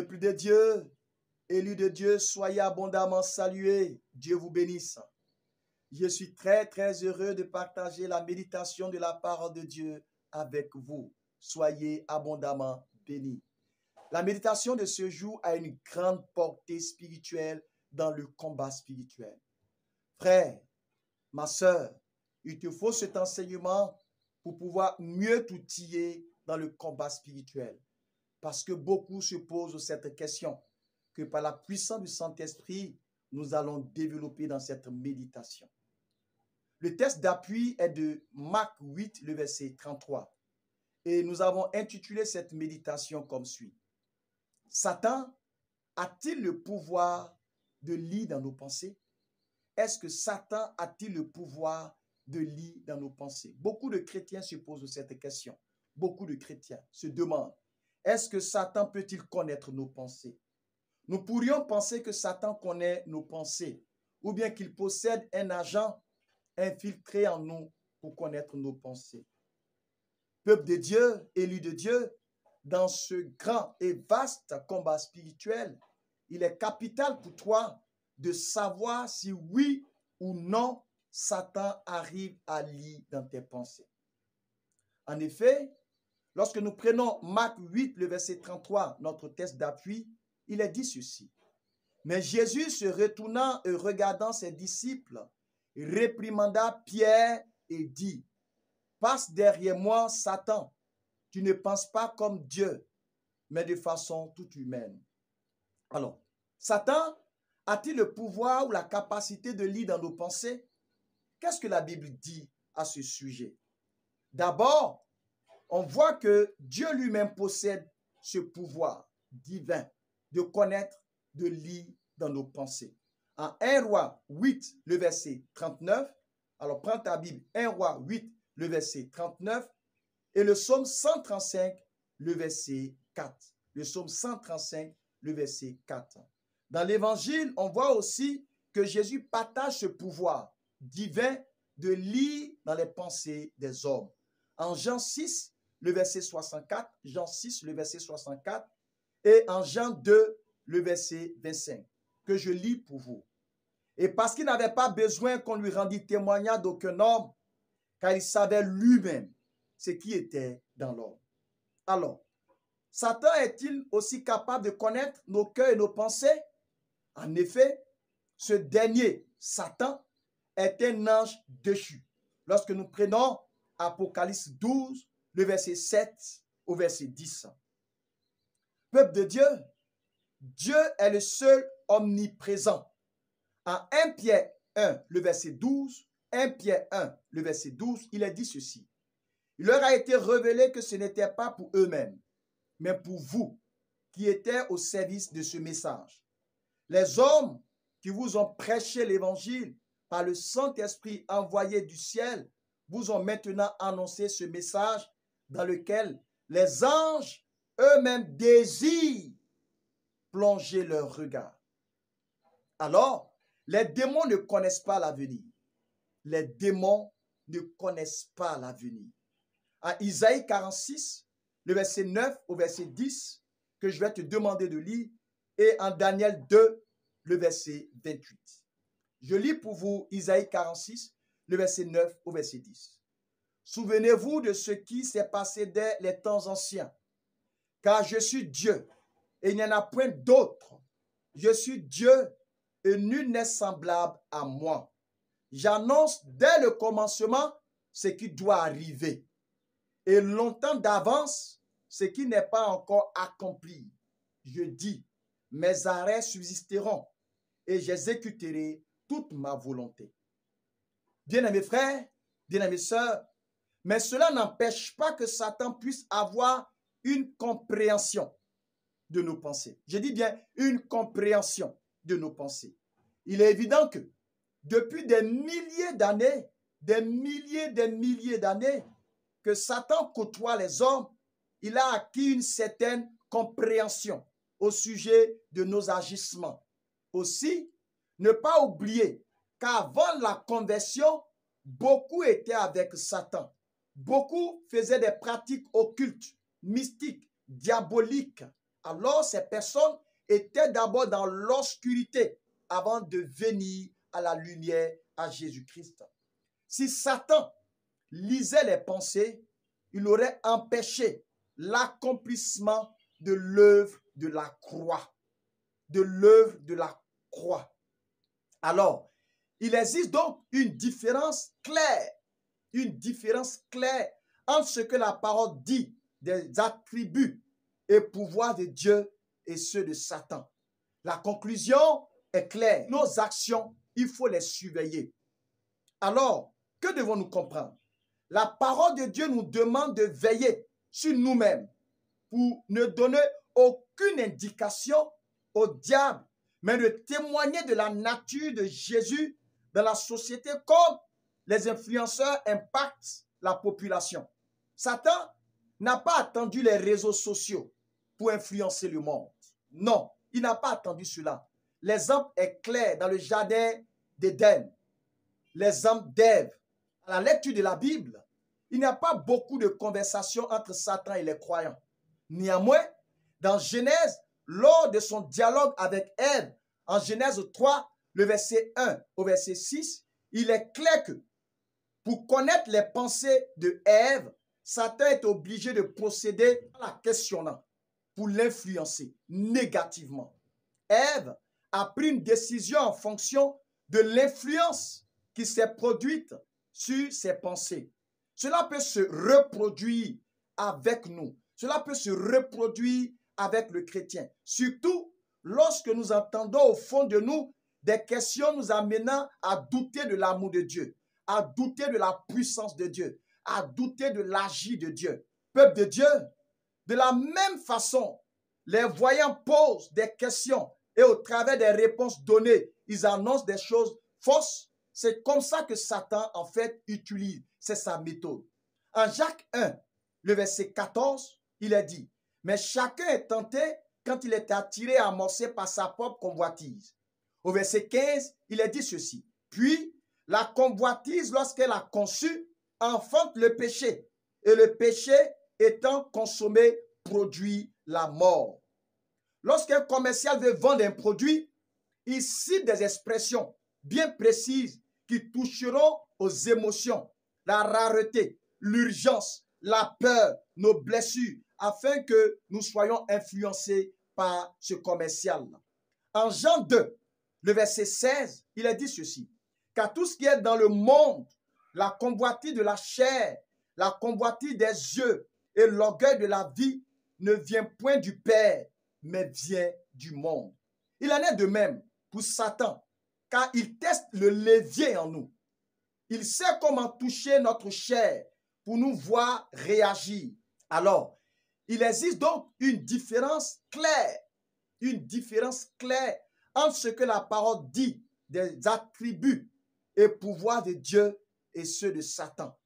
Peuple de Dieu, élus de Dieu, soyez abondamment salués. Dieu vous bénisse. Je suis très heureux de partager la méditation de la parole de Dieu avec vous. Soyez abondamment bénis. La méditation de ce jour a une grande portée spirituelle dans le combat spirituel. Frère, ma sœur, il te faut cet enseignement pour pouvoir mieux t'outiller dans le combat spirituel. Parce que beaucoup se posent cette question que par la puissance du Saint-Esprit, nous allons développer dans cette méditation. Le texte d'appui est de Marc 8, le verset 33. Et nous avons intitulé cette méditation comme suit. Satan a-t-il le pouvoir de lire dans nos pensées? Est-ce que Satan a-t-il le pouvoir de lire dans nos pensées? Beaucoup de chrétiens se posent cette question. Beaucoup de chrétiens se demandent, est-ce que Satan peut-il connaître nos pensées? Nous pourrions penser que Satan connaît nos pensées ou bien qu'il possède un agent infiltré en nous pour connaître nos pensées. Peuple de Dieu, élu de Dieu, dans ce grand et vaste combat spirituel, il est capital pour toi de savoir si oui ou non Satan arrive à lire dans tes pensées. En effet, lorsque nous prenons Marc 8, le verset 33, notre texte d'appui, il est dit ceci. Mais Jésus, se retournant et regardant ses disciples, réprimanda Pierre et dit, « Passe derrière moi, Satan, tu ne penses pas comme Dieu, mais de façon toute humaine. » Alors, Satan a-t-il le pouvoir ou la capacité de lire dans nos pensées? Qu'est-ce que la Bible dit à ce sujet? D'abord, on voit que Dieu lui-même possède ce pouvoir divin de connaître, de lire dans nos pensées. En 1 Roi 8, le verset 39, alors prends ta Bible, 1 Roi 8, le verset 39, et le psaume 135, le verset 4. Le psaume 135, le verset 4. Dans l'évangile, on voit aussi que Jésus partage ce pouvoir divin de lire dans les pensées des hommes. En Jean 6, le verset 64, Jean 6, le verset 64, et en Jean 2, le verset 25, que je lis pour vous. Et parce qu'il n'avait pas besoin qu'on lui rendît témoignage d'aucun homme, car il savait lui-même ce qui était dans l'homme. Alors, Satan est-il aussi capable de connaître nos cœurs et nos pensées? En effet, ce dernier, Satan, est un ange déchu. Lorsque nous prenons Apocalypse 12, le verset 7 au verset 10. Peuple de Dieu, Dieu est le seul omniprésent. En 1 Pierre 1, le verset 12, 1 Pierre 1, le verset 12, il est dit ceci. Il leur a été révélé que ce n'était pas pour eux-mêmes, mais pour vous qui étiez au service de ce message. Les hommes qui vous ont prêché l'évangile par le Saint-Esprit envoyé du ciel vous ont maintenant annoncé ce message dans lequel les anges eux-mêmes désirent plonger leur regard. Alors, les démons ne connaissent pas l'avenir. Les démons ne connaissent pas l'avenir. En Isaïe 46, le verset 9 au verset 10, que je vais te demander de lire, et en Daniel 2, le verset 28. Je lis pour vous Isaïe 46, le verset 9 au verset 10. Souvenez-vous de ce qui s'est passé dès les temps anciens, car je suis Dieu, et il n'y en a point d'autre. Je suis Dieu, et nul n'est semblable à moi. J'annonce dès le commencement ce qui doit arriver, et longtemps d'avance ce qui n'est pas encore accompli. Je dis, mes arrêts subsisteront, et j'exécuterai toute ma volonté. Bien-aimés frères, bien-aimées sœurs, mais cela n'empêche pas que Satan puisse avoir une compréhension de nos pensées. Je dis bien une compréhension de nos pensées. Il est évident que depuis des milliers d'années, des milliers d'années, que Satan côtoie les hommes, il a acquis une certaine compréhension au sujet de nos agissements. Aussi, ne pas oublier qu'avant la conversion, beaucoup étaient avec Satan. Beaucoup faisaient des pratiques occultes, mystiques, diaboliques, Alors ces personnes étaient d'abord dans l'obscurité avant de venir à la lumière à Jésus-Christ. Si Satan lisait les pensées, il aurait empêché l'accomplissement de l'œuvre de la croix. De l'œuvre de la croix. Alors, il existe donc une différence claire entre ce que la parole dit des attributs et pouvoirs de Dieu et ceux de Satan. La conclusion est claire. Nos actions, il faut les surveiller. Alors, que devons-nous comprendre? La parole de Dieu nous demande de veiller sur nous-mêmes pour ne donner aucune indication au diable, mais de témoigner de la nature de Jésus dans la société comme les influenceurs impactent la population. Satan n'a pas attendu les réseaux sociaux pour influencer le monde. Non, il n'a pas attendu cela. L'exemple est clair dans le jardin d'Éden, l'exemple d'Ève. À la lecture de la Bible, il n'y a pas beaucoup de conversations entre Satan et les croyants. Néanmoins, dans Genèse, lors de son dialogue avec Ève, en Genèse 3, le verset 1 au verset 6, il est clair que pour connaître les pensées de Ève, Satan est obligé de procéder en la questionnant pour l'influencer négativement. Ève a pris une décision en fonction de l'influence qui s'est produite sur ses pensées. Cela peut se reproduire avec nous. Cela peut se reproduire avec le chrétien. Surtout lorsque nous entendons au fond de nous des questions nous amenant à douter de l'amour de Dieu, à douter de la puissance de Dieu, à douter de l'agir de Dieu. Peuple de Dieu, de la même façon, les voyants posent des questions et au travers des réponses données, ils annoncent des choses fausses. C'est comme ça que Satan, en fait, utilise. C'est sa méthode. En Jacques 1, le verset 14, il est dit, « Mais chacun est tenté quand il est attiré et amorcé par sa propre convoitise. » Au verset 15, il est dit ceci, « Puis, la convoitise, lorsqu'elle a conçu, enfante le péché. Et le péché, étant consommé, produit la mort. » Lorsqu'un commercial veut vendre un produit, il cite des expressions bien précises qui toucheront aux émotions, la rareté, l'urgence, la peur, nos blessures, afin que nous soyons influencés par ce commercial. En Jean 2, le verset 16, il est dit ceci, « Car tout ce qui est dans le monde, la convoitise de la chair, la convoitise des yeux et l'orgueil de la vie ne vient point du Père, mais vient du monde. » Il en est de même pour Satan, car il teste le levier en nous. Il sait comment toucher notre chair pour nous voir réagir. Alors, il existe donc une différence claire entre ce que la parole dit des attributs et pouvoirs de Dieu et ceux de Satan.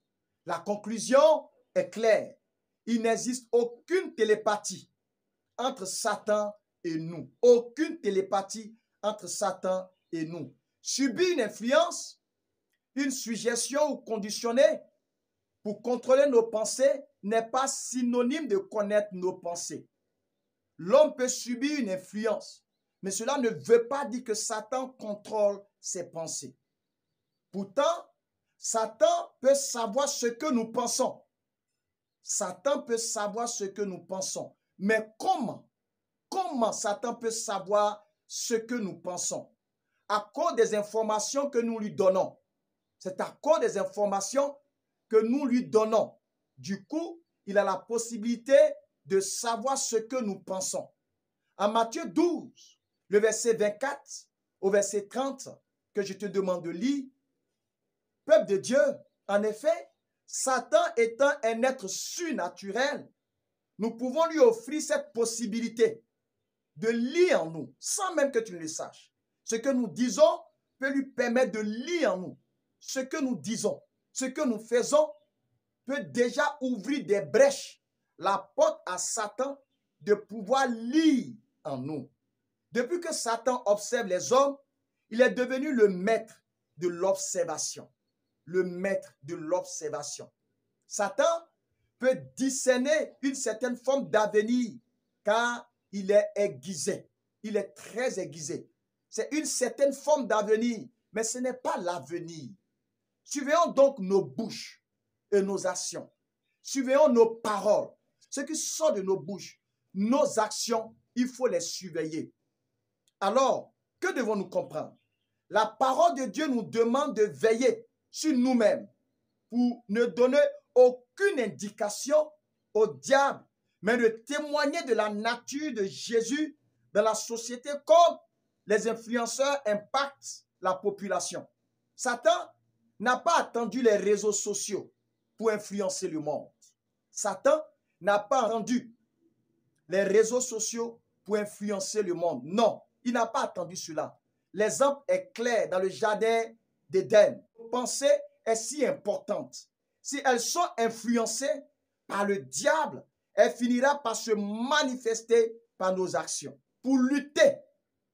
La conclusion est claire. Il n'existe aucune télépathie entre Satan et nous. Aucune télépathie entre Satan et nous. Subir une influence, une suggestion ou conditionner pour contrôler nos pensées n'est pas synonyme de connaître nos pensées. L'homme peut subir une influence, mais cela ne veut pas dire que Satan contrôle ses pensées. Pourtant, Satan peut savoir ce que nous pensons. Satan peut savoir ce que nous pensons. Mais comment? Comment Satan peut savoir ce que nous pensons? À cause des informations que nous lui donnons. C'est à cause des informations que nous lui donnons. Du coup, il a la possibilité de savoir ce que nous pensons. En Matthieu 12, le verset 24 au verset 30, que je te demande de lire, peuple de Dieu, en effet, Satan étant un être surnaturel, nous pouvons lui offrir cette possibilité de lire en nous, sans même que tu ne le saches. Ce que nous disons peut lui permettre de lire en nous. Ce que nous disons, ce que nous faisons peut déjà ouvrir des brèches, la porte à Satan de pouvoir lire en nous. Depuis que Satan observe les hommes, il est devenu le maître de l'observation. Le maître de l'observation. Satan peut discerner une certaine forme d'avenir car il est aiguisé. Il est très aiguisé. C'est une certaine forme d'avenir, mais ce n'est pas l'avenir. Surveillons donc nos bouches et nos actions. Surveillons nos paroles. Ce qui sort de nos bouches, nos actions, il faut les surveiller. Alors, que devons-nous comprendre? La parole de Dieu nous demande de veiller sur nous-mêmes pour ne donner aucune indication au diable, mais de témoigner de la nature de Jésus dans la société comme les influenceurs impactent la population. Satan n'a pas attendu les réseaux sociaux pour influencer le monde. Satan n'a pas attendu les réseaux sociaux pour influencer le monde. Non, il n'a pas attendu cela. L'exemple est clair dans le jardin d'Éden. La pensée est si importante. Si elles sont influencées par le diable, elle finira par se manifester par nos actions. Pour lutter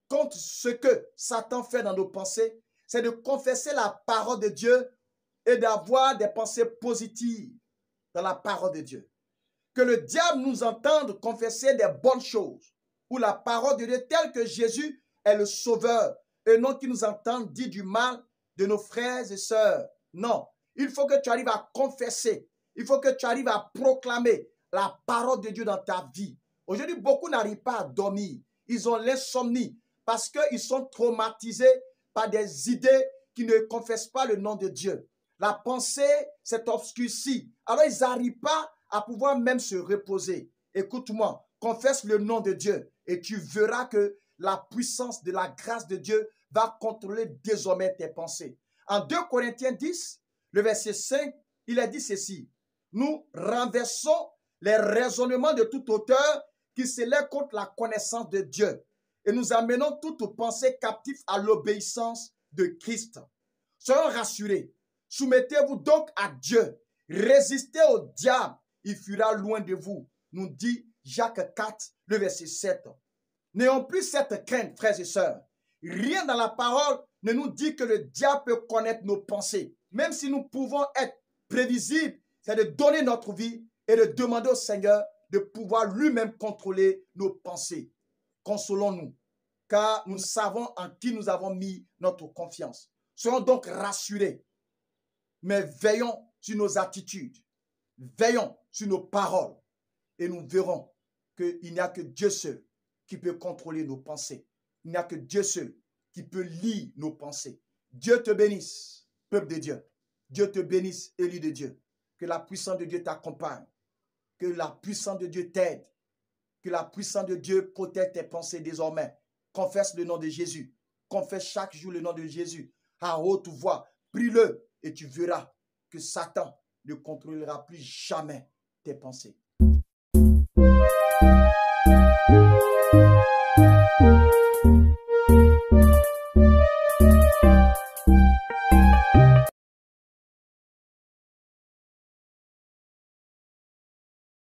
contre ce que Satan fait dans nos pensées, c'est de confesser la parole de Dieu et d'avoir des pensées positives dans la parole de Dieu. Que le diable nous entende confesser des bonnes choses ou la parole de Dieu telle que Jésus est le sauveur et non qu'il nous entende dire du mal de nos frères et sœurs. Non, il faut que tu arrives à confesser, il faut que tu arrives à proclamer la parole de Dieu dans ta vie. Aujourd'hui, beaucoup n'arrivent pas à dormir. Ils ont l'insomnie parce qu'ils sont traumatisés par des idées qui ne confessent pas le nom de Dieu. La pensée s'est obscurcie. Alors, ils n'arrivent pas à pouvoir même se reposer. Écoute-moi, confesse le nom de Dieu et tu verras que la puissance de la grâce de Dieu va contrôler désormais tes pensées. En 2 Corinthiens 10, le verset 5, il a dit ceci. Nous renversons les raisonnements de toute hauteur qui s'élèvent contre la connaissance de Dieu et nous amenons toute pensée captive à l'obéissance de Christ. Soyons rassurés. Soumettez-vous donc à Dieu. Résistez au diable. Il fuira loin de vous. Nous dit Jacques 4, le verset 7. N'ayons plus cette crainte, frères et sœurs. Rien dans la parole ne nous dit que le diable peut connaître nos pensées. Même si nous pouvons être prévisibles, c'est de donner notre vie et de demander au Seigneur de pouvoir lui-même contrôler nos pensées. Consolons-nous, car nous savons en qui nous avons mis notre confiance. Soyons donc rassurés, mais veillons sur nos attitudes, veillons sur nos paroles, et nous verrons qu'il n'y a que Dieu seul qui peut contrôler nos pensées. Il n'y a que Dieu seul qui peut lire nos pensées. Dieu te bénisse, peuple de Dieu. Dieu te bénisse, élu de Dieu. Que la puissance de Dieu t'accompagne. Que la puissance de Dieu t'aide. Que la puissance de Dieu protège tes pensées désormais. Confesse le nom de Jésus. Confesse chaque jour le nom de Jésus. À haute voix, prie-le et tu verras que Satan ne contrôlera plus jamais tes pensées.